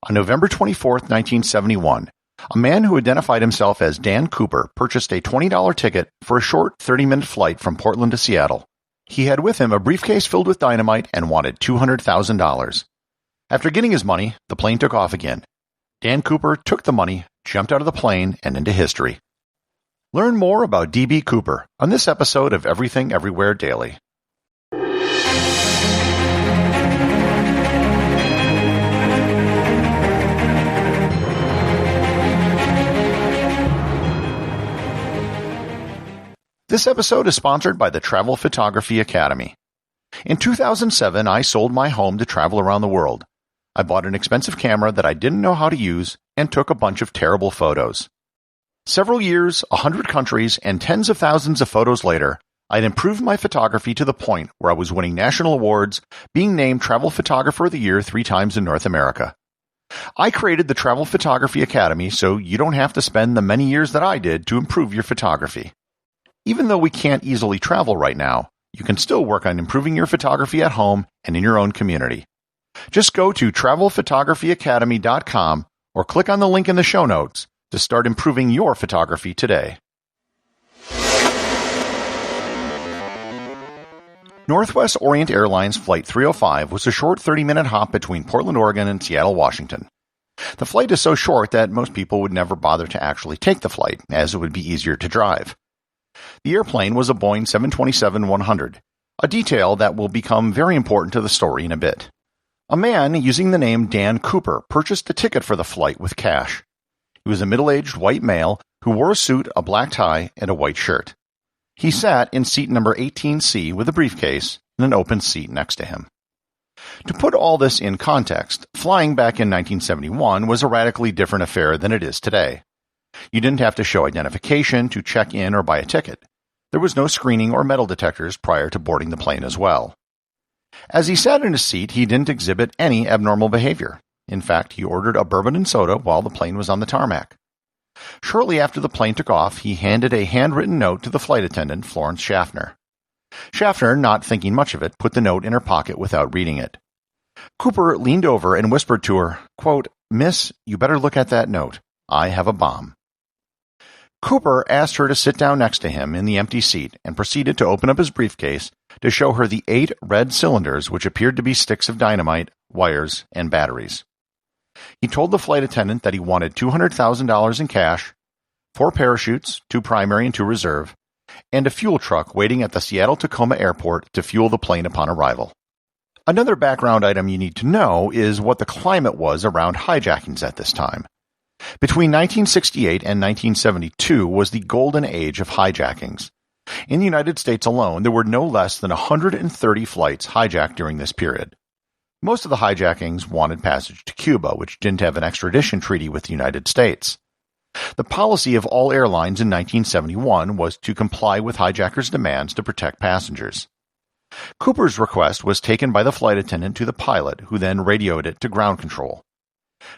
On November 24, 1971, a man who identified himself as Dan Cooper purchased a $20 ticket for a short 30-minute flight from Portland to Seattle. He had with him a briefcase filled with dynamite and wanted $200,000. After getting his money, the plane took off again. Dan Cooper took the money, jumped out of the plane, and into history. Learn more about D.B. Cooper on this episode of Everything Everywhere Daily. This episode is sponsored by the Travel Photography Academy. In 2007, I sold my home to travel around the world. I bought an expensive camera that I didn't know how to use and took a bunch of terrible photos. Several years, 100 countries, and tens of thousands of photos later, I'd improved my photography to the point where I was winning national awards, being named Travel Photographer of the Year 3 times in North America. I created the Travel Photography Academy so you don't have to spend the many years that I did to improve your photography. Even though we can't easily travel right now, you can still work on improving your photography at home and in your own community. Just go to travelphotographyacademy.com or click on the link in the show notes to start improving your photography today. Northwest Orient Airlines Flight 305 was a short 30-minute hop between Portland, Oregon and Seattle, Washington. The flight is so short that most people would never bother to actually take the flight, as it would be easier to drive. The airplane was a Boeing 727-100, a detail that will become very important to the story in a bit. A man using the name Dan Cooper purchased a ticket for the flight with cash. He was a middle-aged white male who wore a suit, a black tie, and a white shirt. He sat in seat number 18C with a briefcase and an open seat next to him. To put all this in context, flying back in 1971 was a radically different affair than it is today. You didn't have to show identification to check in or buy a ticket. There was no screening or metal detectors prior to boarding the plane as well. As he sat in his seat, he didn't exhibit any abnormal behavior. In fact, he ordered a bourbon and soda while the plane was on the tarmac. Shortly after the plane took off, he handed a handwritten note to the flight attendant, Florence Schaffner. Schaffner, not thinking much of it, put the note in her pocket without reading it. Cooper leaned over and whispered to her, quote, "Miss, you better look at that note. I have a bomb." Cooper asked her to sit down next to him in the empty seat and proceeded to open up his briefcase to show her the 8 red cylinders which appeared to be sticks of dynamite, wires, and batteries. He told the flight attendant that he wanted $200,000 in cash, 4 parachutes, 2 primary and 2 reserve, and a fuel truck waiting at the Seattle-Tacoma airport to fuel the plane upon arrival. Another background item you need to know is what the climate was around hijackings at this time. Between 1968 and 1972 was the golden age of hijackings. In the United States alone, there were no less than 130 flights hijacked during this period. Most of the hijackings wanted passage to Cuba, which didn't have an extradition treaty with the United States. The policy of all airlines in 1971 was to comply with hijackers' demands to protect passengers. Cooper's request was taken by the flight attendant to the pilot, who then radioed it to ground control.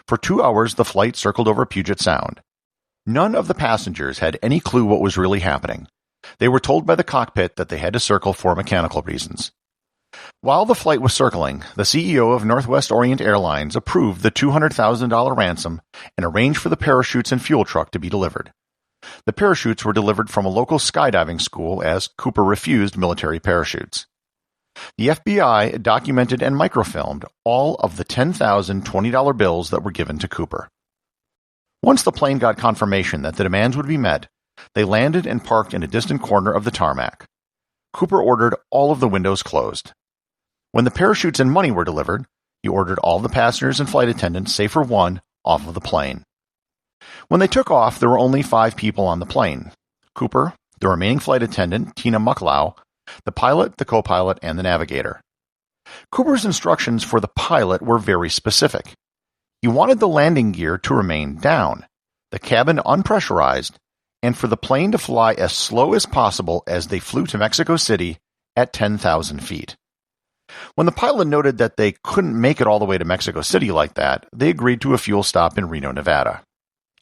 For 2 hours, the flight circled over Puget Sound. None of the passengers had any clue what was really happening. They were told by the cockpit that they had to circle for mechanical reasons. While the flight was circling, the CEO of Northwest Orient Airlines approved the $200,000 ransom and arranged for the parachutes and fuel truck to be delivered. The parachutes were delivered from a local skydiving school as Cooper refused military parachutes. The FBI documented and microfilmed all of the 10,000 $20 bills that were given to Cooper. Once the plane got confirmation that the demands would be met, they landed and parked in a distant corner of the tarmac. Cooper ordered all of the windows closed. When the parachutes and money were delivered, he ordered all the passengers and flight attendants, save for one, off of the plane. When they took off, there were only 5 people on the plane: Cooper, the remaining flight attendant, Tina Mucklau, the pilot, the co-pilot, and the navigator. Cooper's instructions for the pilot were very specific. He wanted the landing gear to remain down, the cabin unpressurized, and for the plane to fly as slow as possible as they flew to Mexico City at 10,000 feet. When the pilot noted that they couldn't make it all the way to Mexico City like that, they agreed to a fuel stop in Reno, Nevada.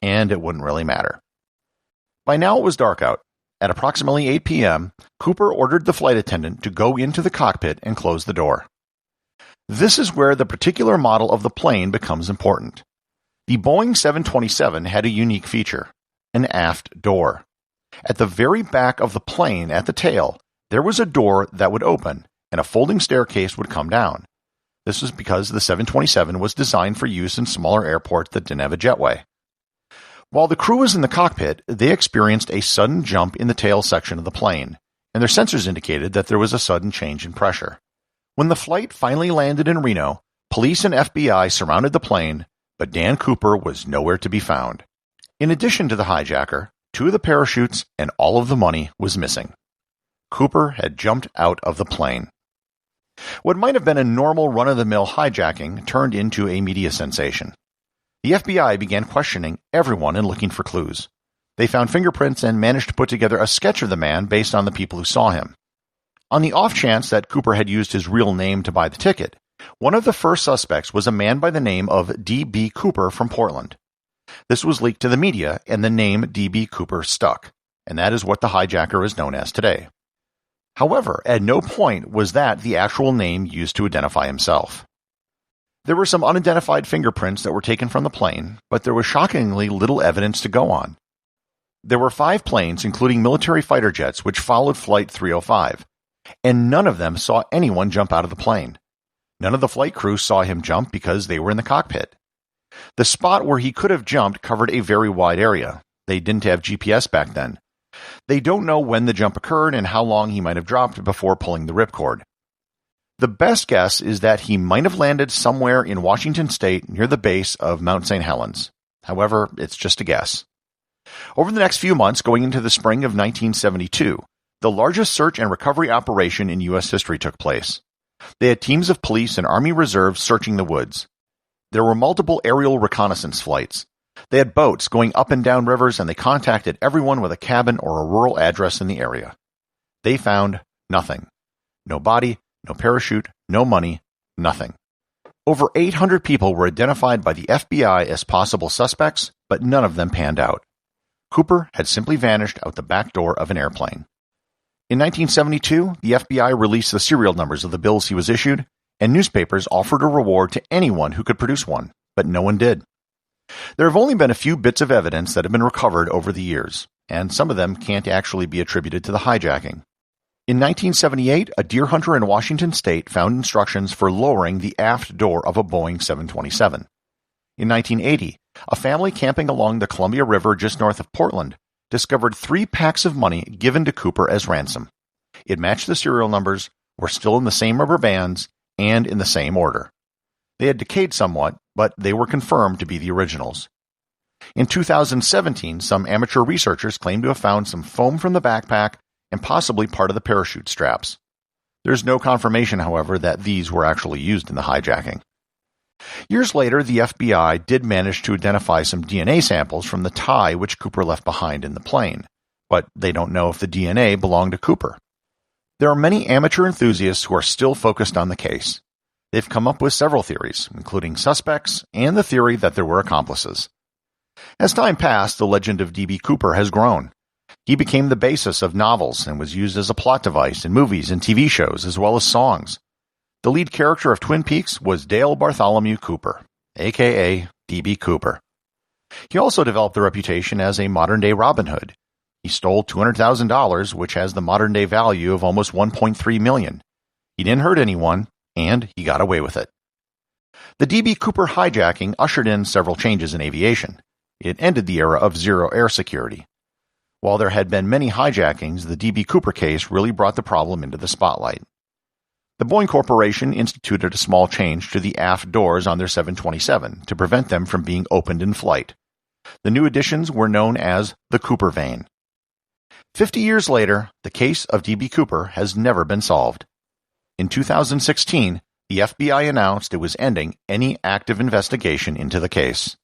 And it wouldn't really matter. By now it was dark out. At approximately 8 p.m., Cooper ordered the flight attendant to go into the cockpit and close the door. This is where the particular model of the plane becomes important. The Boeing 727 had a unique feature, an aft door. At the very back of the plane at the tail, there was a door that would open, and a folding staircase would come down. This was because the 727 was designed for use in smaller airports that didn't have a jetway. While the crew was in the cockpit, they experienced a sudden jump in the tail section of the plane, and their sensors indicated that there was a sudden change in pressure. When the flight finally landed in Reno, police and FBI surrounded the plane, but Dan Cooper was nowhere to be found. In addition to the hijacker, 2 of the parachutes and all of the money was missing. Cooper had jumped out of the plane. What might have been a normal run-of-the-mill hijacking turned into a media sensation. The FBI began questioning everyone and looking for clues. They found fingerprints and managed to put together a sketch of the man based on the people who saw him. On the off chance that Cooper had used his real name to buy the ticket, one of the first suspects was a man by the name of D.B. Cooper from Portland. This was leaked to the media, and the name D.B. Cooper stuck, and that is what the hijacker is known as today. However, at no point was that the actual name used to identify himself. There were some unidentified fingerprints that were taken from the plane, but there was shockingly little evidence to go on. There were 5 planes, including military fighter jets, which followed Flight 305, and none of them saw anyone jump out of the plane. None of the flight crew saw him jump because they were in the cockpit. The spot where he could have jumped covered a very wide area. They didn't have GPS back then. They don't know when the jump occurred and how long he might have dropped before pulling the ripcord. The best guess is that he might have landed somewhere in Washington state near the base of Mount St. Helens. However, it's just a guess. Over the next few months, going into the spring of 1972, the largest search and recovery operation in U.S. history took place. They had teams of police and Army reserves searching the woods. There were multiple aerial reconnaissance flights. They had boats going up and down rivers, and they contacted everyone with a cabin or a rural address in the area. They found nothing. No body, no parachute, no money, nothing. Over 800 people were identified by the FBI as possible suspects, but none of them panned out. Cooper had simply vanished out the back door of an airplane. In 1972, the FBI released the serial numbers of the bills he was issued, and newspapers offered a reward to anyone who could produce one, but no one did. There have only been a few bits of evidence that have been recovered over the years, and some of them can't actually be attributed to the hijacking. In 1978, a deer hunter in Washington state found instructions for lowering the aft door of a Boeing 727. In 1980, a family camping along the Columbia River just north of Portland discovered 3 packs of money given to Cooper as ransom. It matched the serial numbers, were still in the same rubber bands, and in the same order. They had decayed somewhat, but they were confirmed to be the originals. In 2017, some amateur researchers claimed to have found some foam from the backpack and possibly part of the parachute straps. There's no confirmation, however, that these were actually used in the hijacking. Years later, the FBI did manage to identify some DNA samples from the tie which Cooper left behind in the plane, but they don't know if the DNA belonged to Cooper. There are many amateur enthusiasts who are still focused on the case. They've come up with several theories, including suspects and the theory that there were accomplices. As time passed, the legend of D.B. Cooper has grown. He became the basis of novels and was used as a plot device in movies and TV shows as well as songs. The lead character of Twin Peaks was Dale Bartholomew Cooper, a.k.a. D.B. Cooper. He also developed the reputation as a modern-day Robin Hood. He stole $200,000, which has the modern-day value of almost $1.3 million. He didn't hurt anyone, and he got away with it. The D.B. Cooper hijacking ushered in several changes in aviation. It ended the era of zero air security. While there had been many hijackings, the D.B. Cooper case really brought the problem into the spotlight. The Boeing Corporation instituted a small change to the aft doors on their 727 to prevent them from being opened in flight. The new additions were known as the Cooper vane. 50 years later, the case of D.B. Cooper has never been solved. In 2016, the FBI announced it was ending any active investigation into the case.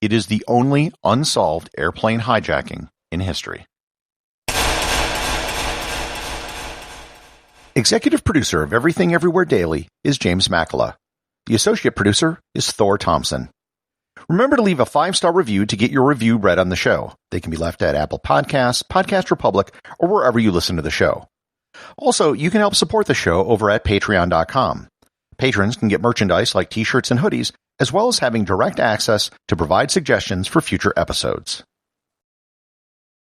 It is the only unsolved airplane hijacking in history. Executive producer of Everything Everywhere Daily is James Makala. The associate producer is Thor Thompson. Remember to leave a 5-star review to get your review read on the show. They can be left at Apple Podcasts, Podcast Republic, or wherever you listen to the show. Also, you can help support the show over at Patreon.com. Patrons can get merchandise like t-shirts and hoodies as well as having direct access to provide suggestions for future episodes.